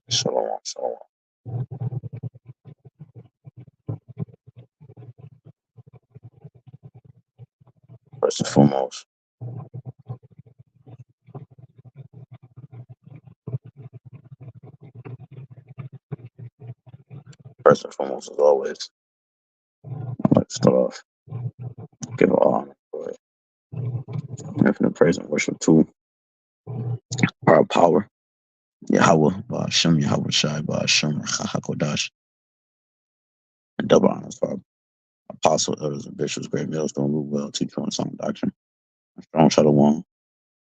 Shalom, shalom. First and foremost, as always, I'd like to start off, give all honor for infinite praise and worship to our power, Yahawah, BAHASHAM, YAHAWASHI, BAHASHAM, HAQADASH, and double honors for our apostles, elders, and bishops, great males doing move well, teach on sound doctrine, and strong shalom,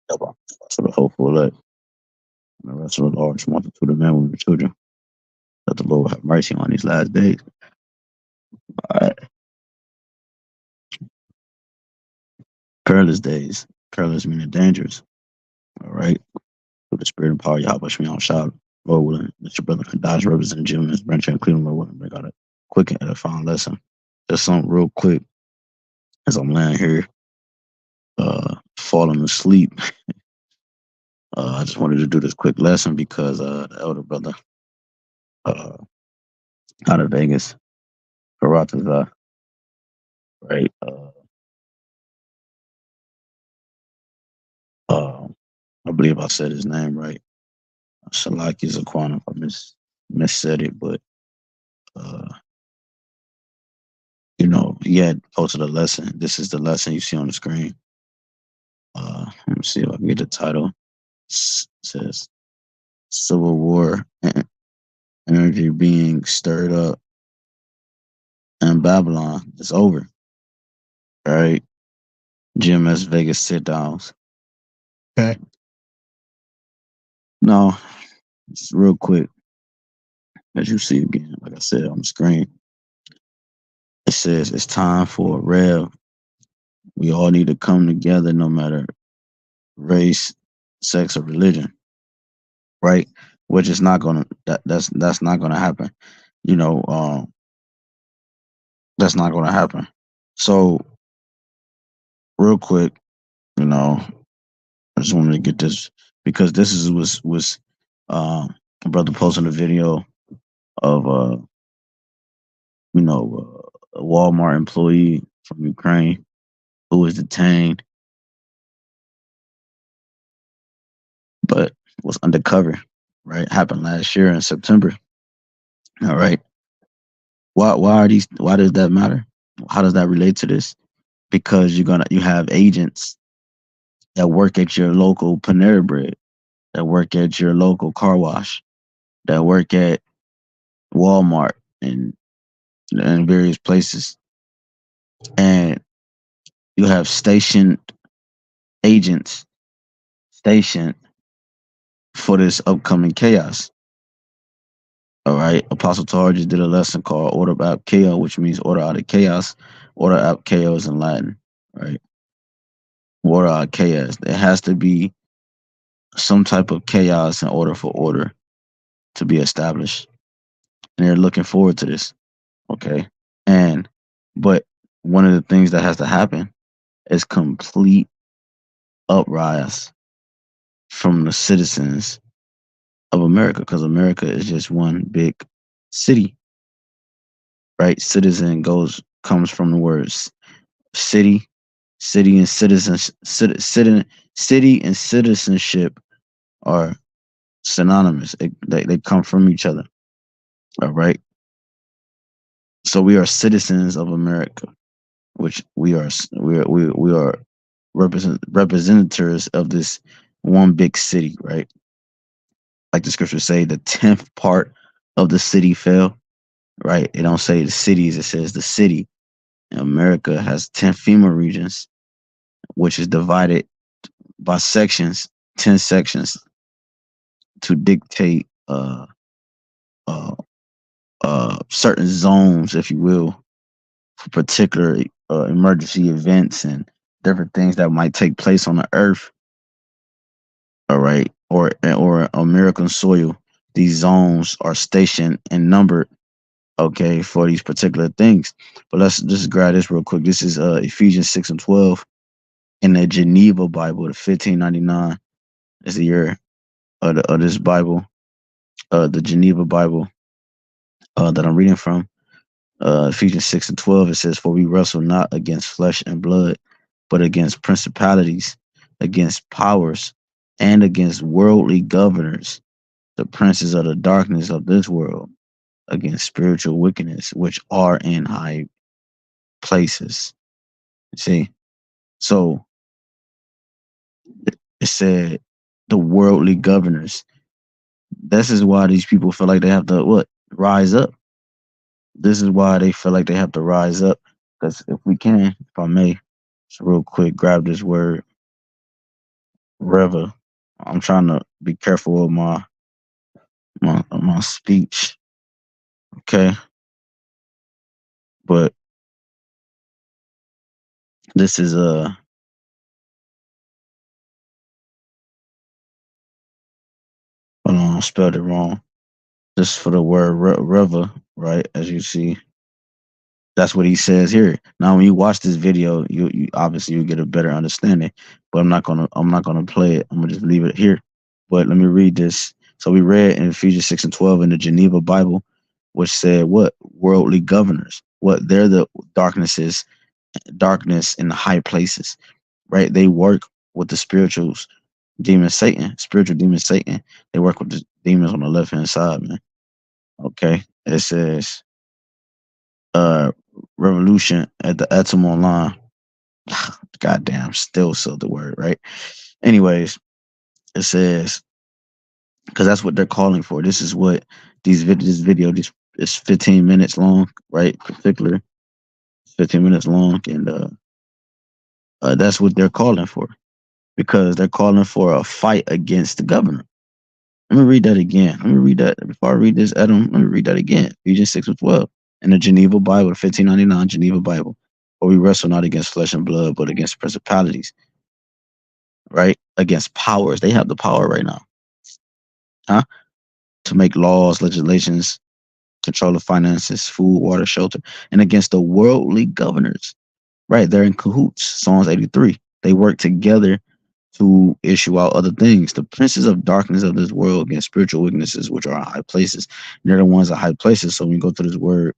double honors for the hopeful elect, and the rest of the large multitude of men, women, and children, that the Lord have mercy on these last days. All right. Perilous days, perilous meaning dangerous. All right. Through the spirit and power, Yahweh Shemi on shout. Lord willing, Mr. Brother Kadash representing Jim, Branch and Cleveland, Lord willing, bring out a quick and edifying lesson. Just something real quick as I'm laying here, falling asleep. I just wanted to do this quick lesson because the elder brother out of Vegas, Karataza, right? I believe I said his name right. Shalaki Zakwana, if I missaid it, but he had posted a lesson. This is the lesson you see on the screen. Let me see if I can get the title. It says Civil War energy being stirred up in Babylon. It's over. All right. GMS Vegas sit downs. Okay. Now, just real quick, as you see again, like I said on the screen, it says it's time for Rev. We all need to come together no matter race, sex, or religion. Right? Which is not gonna that's not gonna happen. That's not gonna happen. So real quick, I just wanted to get this because this was a brother posting a video of a Walmart employee from Ukraine who was detained but was undercover, right? Happened last year in September. All right. Why does that matter? How does that relate to this? Because you have agents that work at your local Panera Bread, that work at your local car wash, that work at Walmart and various places. And you have stationed agents stationed for this upcoming chaos. All right. Apostle Tar just did a lesson called Order Out Chaos, which means order out of chaos. Order out chaos in Latin. Right. Order out chaos. There has to be some type of chaos in order for order to be established. And they're looking forward to this. Okay. But one of the things that has to happen is complete uprise from the citizens of America, because America is just one big city, right? Citizen comes from the words city, and citizens, city and citizenship are synonymous. They come from each other. All right. So we are citizens of America, which we are representatives of this one big city, right? Like the scriptures say, the 10th part of the city fell, right? It don't say the cities, it says the city. And America has 10 FEMA regions, which is divided by sections, 10 sections, to dictate certain zones, if you will, for particular emergency events and different things that might take place on the earth. All right, or American soil. These zones are stationed and numbered okay, for these particular things. But let's just grab this real quick. This is Ephesians 6 and 12 in the Geneva Bible, the 1599 is the year of this Bible, the Geneva Bible that I'm reading from. Ephesians 6 and 12, it says, "For we wrestle not against flesh and blood, but against principalities, against powers, and against worldly governors, the princes of the darkness of this world, against spiritual wickedness, which are in high places." See, so it said the worldly governors. This is why these people feel like they have to what? Rise up. This is why they feel like they have to rise up. Because if we can, if I may, just real quick, grab this word, Reva. I'm trying to be careful with my speech, okay? But this is hold on, I spelled it wrong. Just for the word Reva, right? As you see, that's what he says here. Now, when you watch this video, you obviously you get a better understanding. But I'm not gonna play it. I'm gonna just leave it here. But let me read this. So we read in Ephesians 6 and 12 in the Geneva Bible, which said what? Worldly governors. What? They're the darkness in the high places, right? They work with the spiritual demon Satan. They work with the demons on the left hand side, man. Okay. It says uh revolution at the Atom online. Goddamn, still so the word, right? Anyways, it says because that's what they're calling for. This is what this video this is 15 minutes long, right? Particular 15 minutes long, and that's what they're calling for because they're calling for a fight against the government. Let me read that again. Let me read that before I read this, Adam. Let me read that again. Ephesians 6 and 12 in the Geneva Bible, 1599 Geneva Bible. For we wrestle not against flesh and blood, but against principalities, right? Against powers. They have the power right now, huh? To make laws, legislations, control the finances, food, water, shelter, and against the worldly governors, right? They're in cahoots. Psalms 83. They work together to issue out other things. The princes of darkness of this world against spiritual weaknesses, which are in high places. And they're the ones at high places. So when you go to this word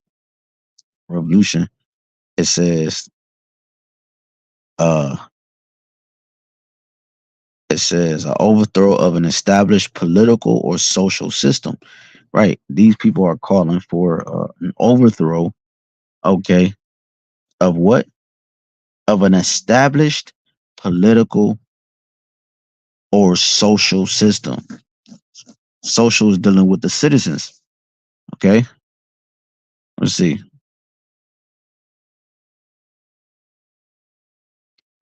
revolution, it says, uh, an overthrow of an established political or social system. Right. These people are calling for an overthrow, okay, of what? Of an established political or social system. Social is dealing with the citizens. Okay. Let's see.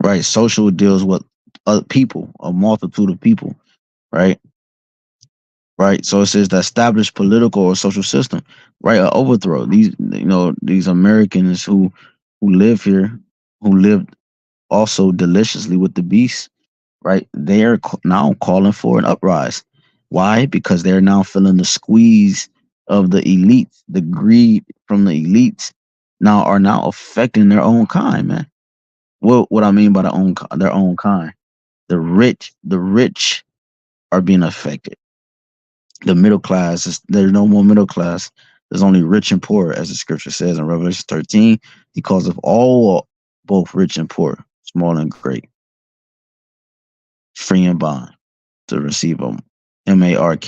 Right. Social deals with other people, a multitude of people. Right. Right. So it says the established political or social system. Right. An overthrow. These Americans who live here, who lived also deliciously with the beast, right? They are now calling for an uprise. Why? Because they're now feeling the squeeze of the elites, the greed from the elites now affecting their own kind, man. What I mean by their own kind, the rich are being affected. The middle class there's no more middle class. There's only rich and poor, as the scripture says in Revelation 13. He calls of all, both rich and poor, small and great, free and bond, to receive them. MARK,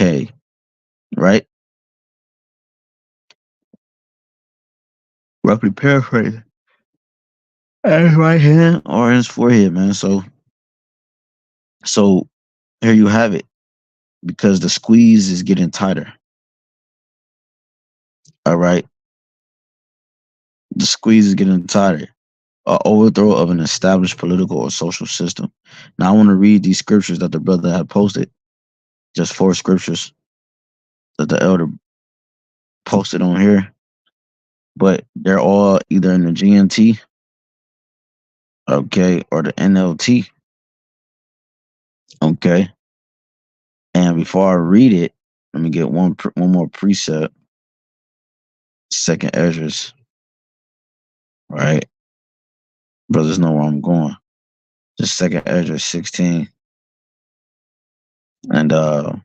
right? Roughly paraphrase. At his right hand or his forehead, man. So here you have it. Because the squeeze is getting tighter. All right. The squeeze is getting tighter. Overthrow of an established political or social system. Now I want to read these scriptures that the brother had posted. Just 4 scriptures that the elder posted on here. But they're all either in the GNT, okay, or the NLT, okay. And before I read it, let me get one more precept. Second Esdras, right? Brothers know where I'm going. Just second Esdras 16. And all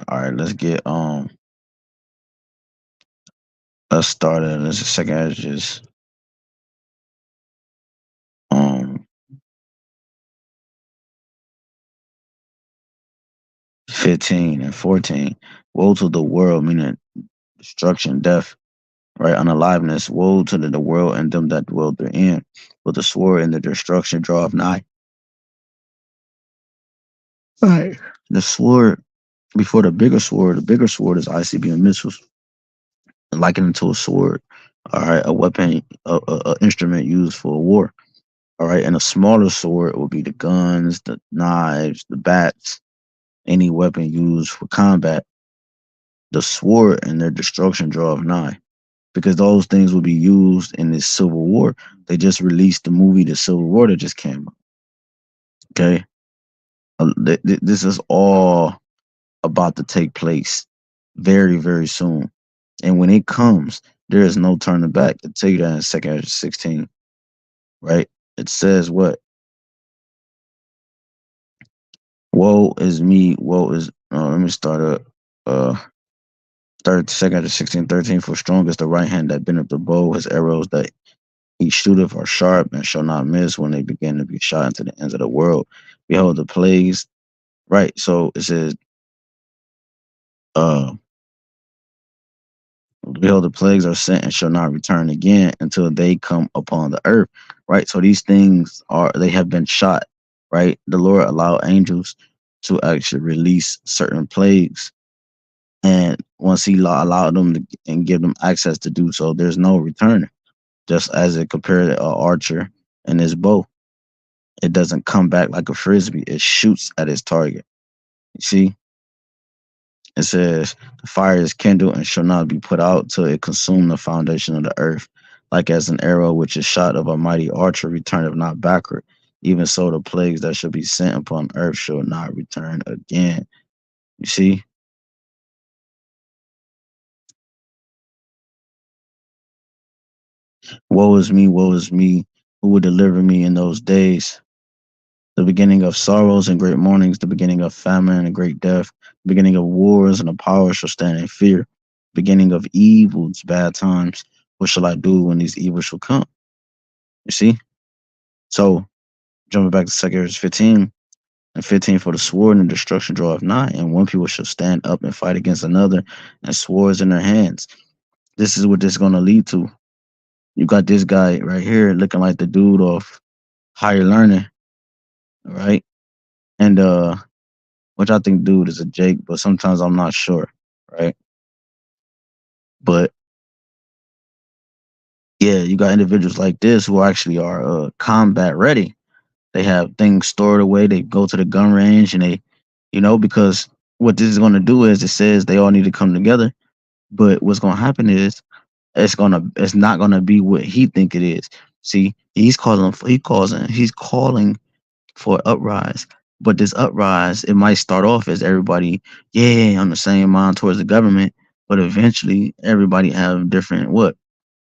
right, let's start at this is second Esdras 15 and 14. Woe to the world, meaning destruction, death, right? Unaliveness. Woe to the world and them that dwell therein. But the sword and the destruction draweth nigh. Right. The sword, before the bigger sword is ICBM missiles, likened into a sword. All right, a weapon, a instrument used for war. All right, and a smaller sword will be the guns, the knives, the bats, any weapon used for combat. The sword and their destruction draweth nigh, because those things will be used in this civil war. They just released the movie, The Civil War, that just came out. Okay, this is all about to take place very, very soon. And when it comes, there is no turning back. I tell you that in second Ezra 16, right? It says what? Woe is me, woe is let me start up. Third second Ezra 16, 13. For strong is the right hand that bendeth the bow, his arrows that he shooteth are sharp and shall not miss when they begin to be shot into the ends of the world. Behold the plagues. Right. So it says, uh behold, the plagues are sent and shall not return again until they come upon the earth. Right. So these things they have been shot. Right. The Lord allowed angels to actually release certain plagues. And once he allowed them to, and give them access to do so, there's no return. Just as it compared to an archer and his bow, it doesn't come back like a frisbee. It shoots at its target. You see? It says, the fire is kindled and shall not be put out till it consume the foundation of the earth. Like as an arrow which is shot of a mighty archer returneth not backward. Even so the plagues that shall be sent upon earth shall not return again. You see? woe is me, who will deliver me in those days? The beginning of sorrows and great mournings, the beginning of famine and great death, the beginning of wars, and the power shall stand in fear. Beginning of evils, bad times. What shall I do when these evils shall come? You see? So, jumping back to 2 15 and 15, for the sword and destruction draweth nigh, and one people shall stand up and fight against another, and swords in their hands. This is what this is going to lead to. You got this guy right here looking like the dude off Higher Learning, right? And which I think dude is a Jake, but sometimes I'm not sure, right? But yeah, you got individuals like this who actually are combat ready. They have things stored away. They go to the gun range and because what this is going to do is it says they all need to come together. But what's going to happen is it's not going to be what he think it is. See, he's calling for uprise. But this uprise, it might start off as everybody, yeah, on the same mind towards the government, but eventually everybody have different what?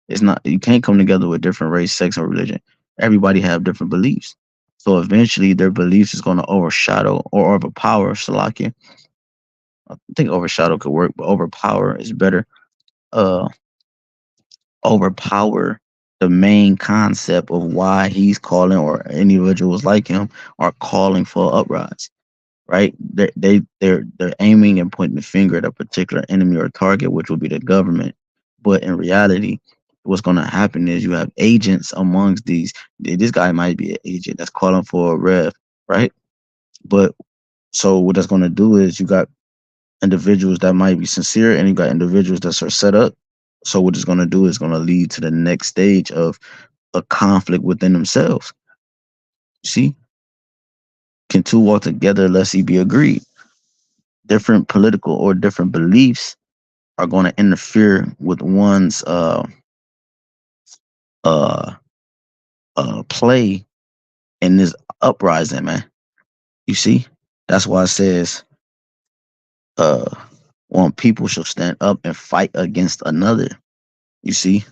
It's not you can't come together with different race, sex, or religion. Everybody have different beliefs. So eventually their beliefs is gonna overshadow or overpower Salakia. I think overshadow could work, but overpower is better. Uh Overpower the main concept of why he's calling or individuals like him are calling for uprise. Right? They're aiming and pointing the finger at a particular enemy or target, which would be the government. But in reality, what's going to happen is you have agents amongst these. This guy might be an agent that's calling for a rev, right? But so what that's going to do is you got individuals that might be sincere, and you got individuals that are set up. So what it's going to do is going to lead to the next stage of a conflict within themselves. See, can two walk together unless he be agreed? Different political or different beliefs are going to interfere with one's uh play in this uprising, man. You see? That's why it says uh one people shall stand up and fight against another. You see?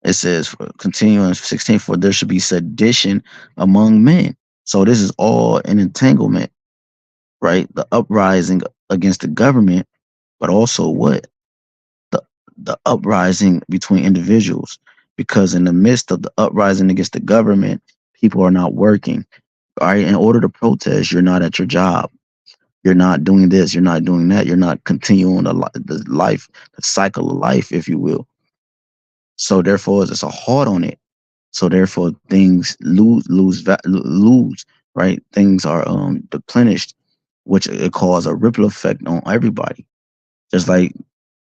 It says continuing 16, for there should be sedition among men. So this is all an entanglement, right? The uprising against the government, but also what? The the uprising between individuals. Because in the midst of the uprising against the government, people are not working. All right. In order to protest, you're not at your job. You're not doing this. You're not doing that. You're not continuing the life, the cycle of life, if you will. So therefore, it's a halt on it. So therefore, things lose. Right? Things are deplenished, which it causes a ripple effect on everybody. Just like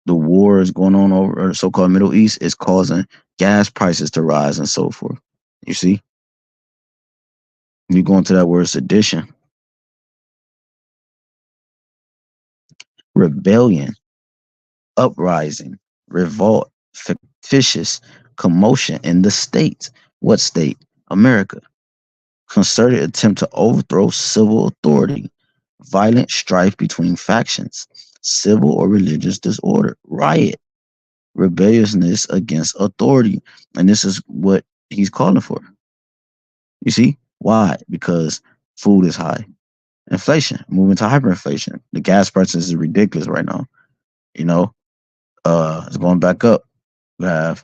the wars going on over the so-called Middle East is causing gas prices to rise and so forth. You see, you go into that word sedition, rebellion, uprising, revolt, fictitious commotion in the state. What state? America. Concerted attempt to overthrow civil authority, violent strife between factions, civil or religious disorder, riot, rebelliousness against authority. And this is what he's calling for. You see? Why? Because food is high. Inflation, moving to hyperinflation. The gas prices is ridiculous right now. You know, it's going back up. We have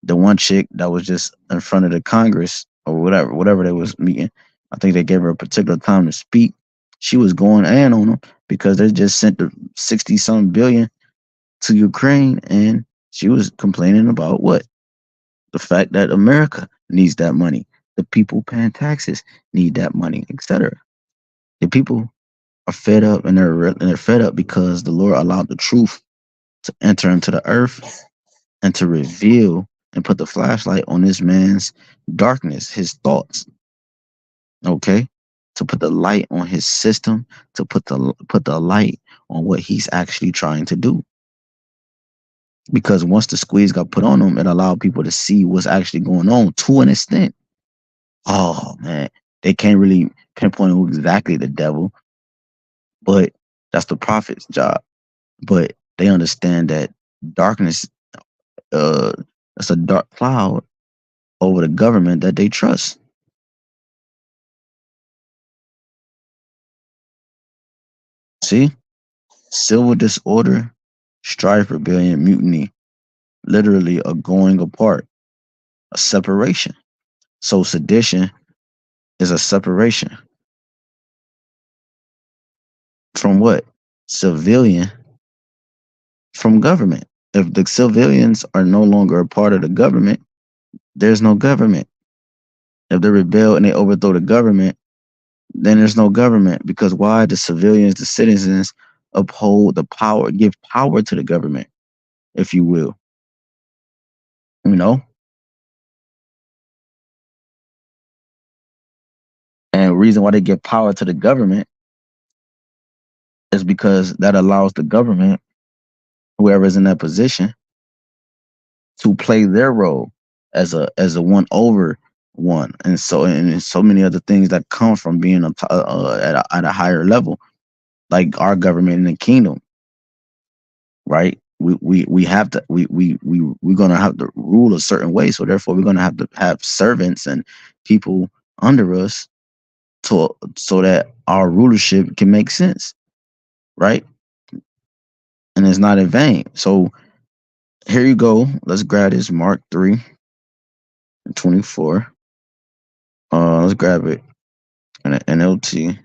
the one chick that was just in front of the Congress or whatever they was meeting. I think they gave her a particular time to speak. She was going in on them because they just sent the 60 some billion to Ukraine, and she was complaining about what? The fact that America needs that money. The people paying taxes need that money, etc. The people are fed up, and they're fed up because the Lord allowed the truth to enter into the earth and to reveal and put the flashlight on this man's darkness, his thoughts. Okay, to put the light on his system, to put the light on what he's actually trying to do. Because once the squeeze got put on him, it allowed people to see what's actually going on to an extent. Oh man, they can't really pinpoint who exactly the devil, but that's the prophet's job. But they understand that darkness, uh, that's a dark cloud over the government that they trust. See, civil disorder, strife, rebellion, mutiny, literally a going apart, a separation. So sedition is a separation from what? Civilian from government. If the civilians are no longer a part of the government, there's no government. If they rebel and they overthrow the government, then there's no government. Because why? The civilians, the citizens uphold the power, give power to the government, if you will. You know? And the reason why they give power to the government is because that allows the government, whoever is in that position, to play their role as a one over one, and so many other things that come from being at a higher level, like our government in the kingdom, right? We have to we're gonna have to rule a certain way, so therefore we're gonna have to have servants and people under us so that our rulership can make sense, right? And it's not in vain. So here you go. Let's grab this Mark 3:24. Let's grab it in an NLT.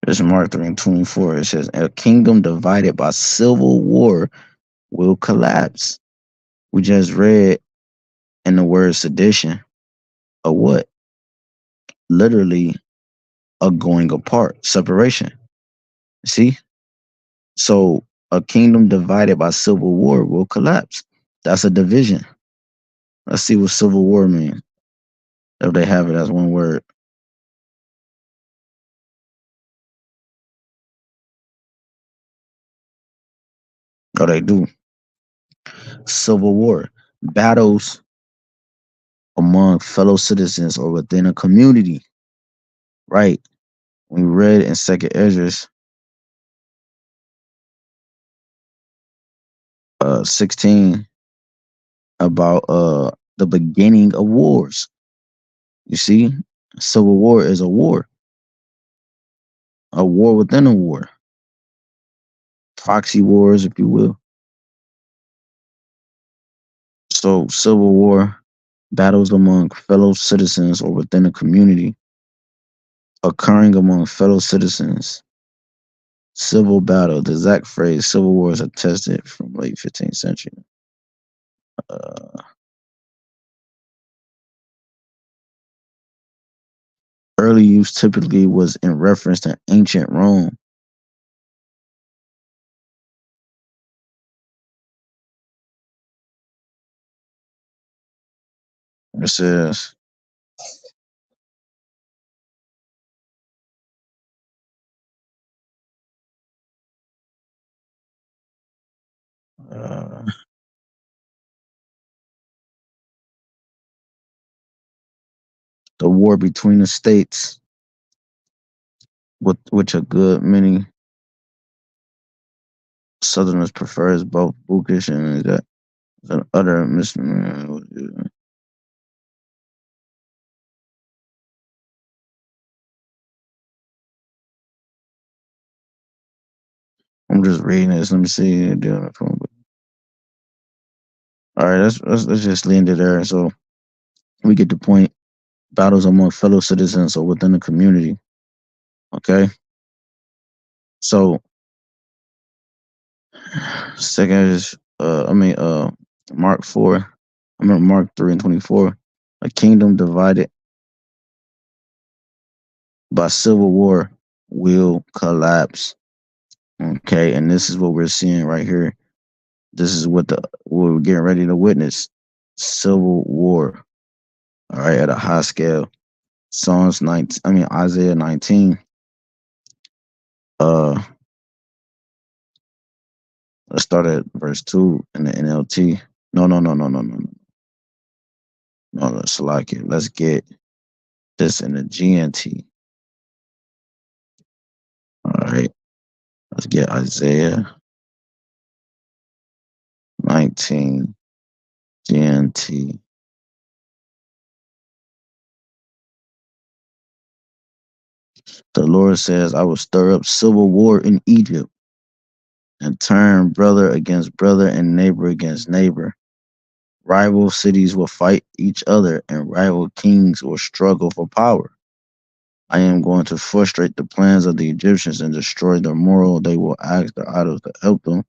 This is Mark 3:24. It says, a kingdom divided by civil war will collapse. We just read in the word sedition a what? Literally a going apart, separation. See? So a kingdom divided by civil war will collapse. That's a division. Let's see what civil war means if they have it as one word. Oh, they do. Civil war. Battles among fellow citizens or within a community. Right. We read in Second Ezra's 16 about the beginning of wars. You see, civil war is a war within a war, proxy wars, if you will. So, civil war, battles among fellow citizens or within a community, occurring among fellow citizens. Civil battle, the exact phrase civil war is attested from late 15th century. Uh, Early use typically was in reference to ancient Rome. It says, uh, the war between the states, with which a good many Southerners prefer, is both bookish and that an utter mis. I'm just reading this. Let me see. All right, let's just leave it there. So we get the point. Battles among fellow citizens or within the community. Okay. So second is Mark 4. I mean Mark 3 and 24. A kingdom divided by civil war will collapse. Okay, and this is what we're seeing right here. This is what we're getting ready to witness. Civil war. All right, at a high scale. Psalms 19, Isaiah 19. Uh let's start at verse 2 in the NLT. No, let's like it. Let's get this in the GNT. All right. Let's get Isaiah 19 GNT. The Lord says, I will stir up civil war in Egypt and turn brother against brother and neighbor against neighbor. Rival cities will fight each other and rival kings will struggle for power. I am going to frustrate the plans of the Egyptians and destroy their moral. They will ask the idols to help them,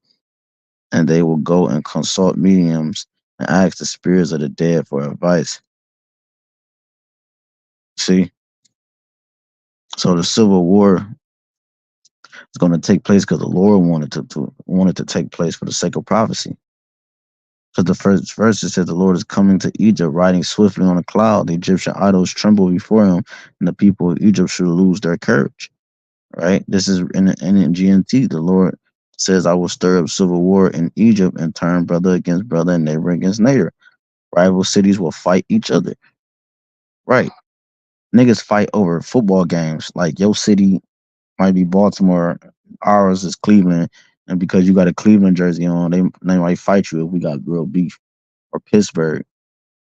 and they will go and consult mediums and ask the spirits of the dead for advice. See? So the civil war is going to take place because the Lord wanted to take place for the sake of prophecy. Because the first verse it said the Lord is coming to Egypt, riding swiftly on a cloud. The Egyptian idols tremble before him, and the people of Egypt should lose their courage. Right? This is in GNT. The Lord says, I will stir up civil war in Egypt and turn brother against brother and neighbor against neighbor. Rival cities will fight each other. Right. Niggas fight over football games. Like your city might be Baltimore, ours is Cleveland, and because you got a Cleveland jersey on, they might fight you if we got real beef. Or Pittsburgh,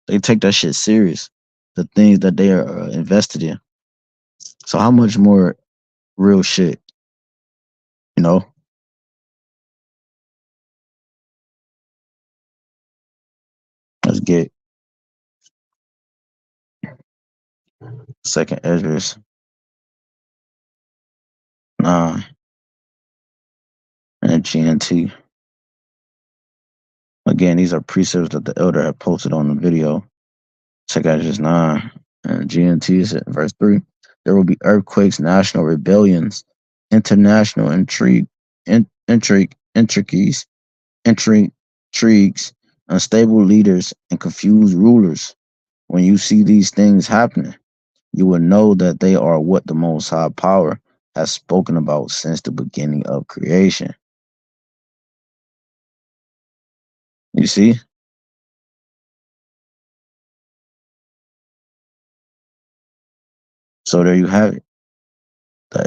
they take that shit serious. The things that they are invested in. So how much more real shit, you know? Let's get second Ezra's 9 and GNT. Again, these are precepts that the elder had posted on the video. Check out just 9 and GNT is at verse 3. There will be earthquakes, national rebellions, international intrigues, unstable leaders, and confused rulers. When you see these things happening, you will know that they are what the Most High Power has spoken about since the beginning of creation. You see? So there you have it.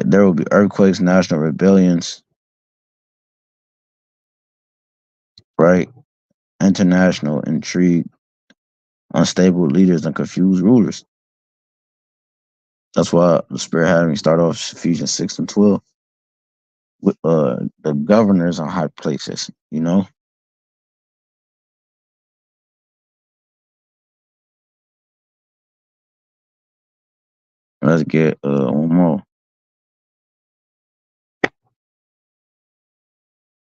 There will be earthquakes, national rebellions, right? International intrigue, unstable leaders, and confused rulers. That's why the Spirit had me start off Ephesians 6 and 12 with the governors on high places, you know? Let's get one more.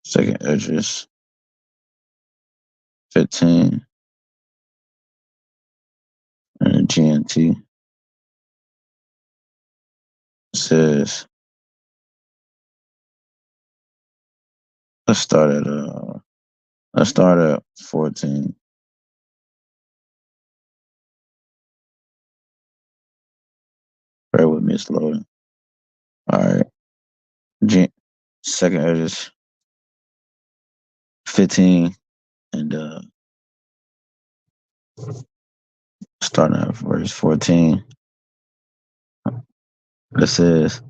Second Esdras 15 and GNT says, let's start at 14. Bear with me, it's loading. All right. Second Esdras 15 and starting at verse 14. It says,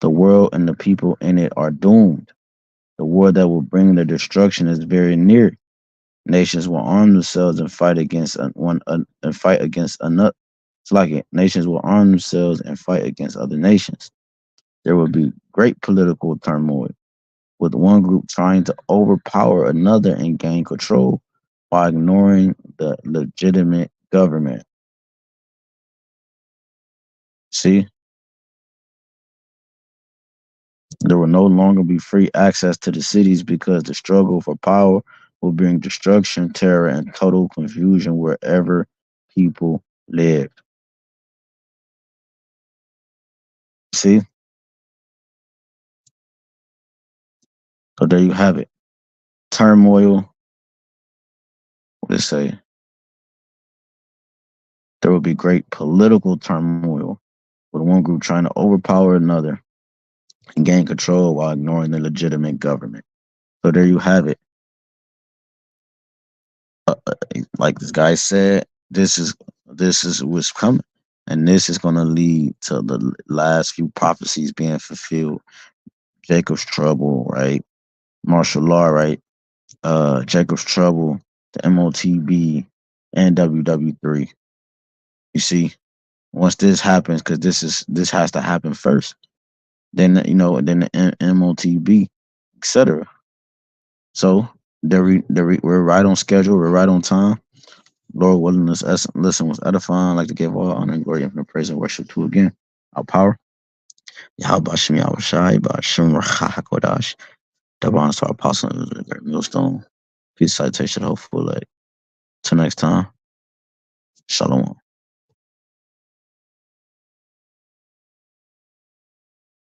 the world and the people in it are doomed. The war that will bring their destruction is very near. Nations will arm themselves and fight against another. It's like it. Nations will arm themselves and fight against other nations. There will be great political turmoil, with one group trying to overpower another and gain control while ignoring the legitimate government. See, there will no longer be free access to the cities because the struggle for power will bring destruction, terror, and total confusion wherever people live. See? So there you have it. Turmoil. What did it say? There will be great political turmoil with one group trying to overpower another and gain control while ignoring the legitimate government. So there you have it. Like this guy said, this is what's coming, and this is going to lead to the last few prophecies being fulfilled. Jacob's trouble, right? Martial law, right? Jacob's trouble, the MOTB, and WW3. You see, once this happens, because this has to happen first. Then then the MOTB, etc. So we're right on schedule. We're right on time. Lord willing, this listen was edifying. I'd like to give all honor and glory, infinite praise and worship to again our power. YAHAWASHI, YAHAWASHI, BAHASHAM, HAQADASH. Double honors to our apostle and the great millstone. Peace, citation, hopeful. Till next time. Shalom.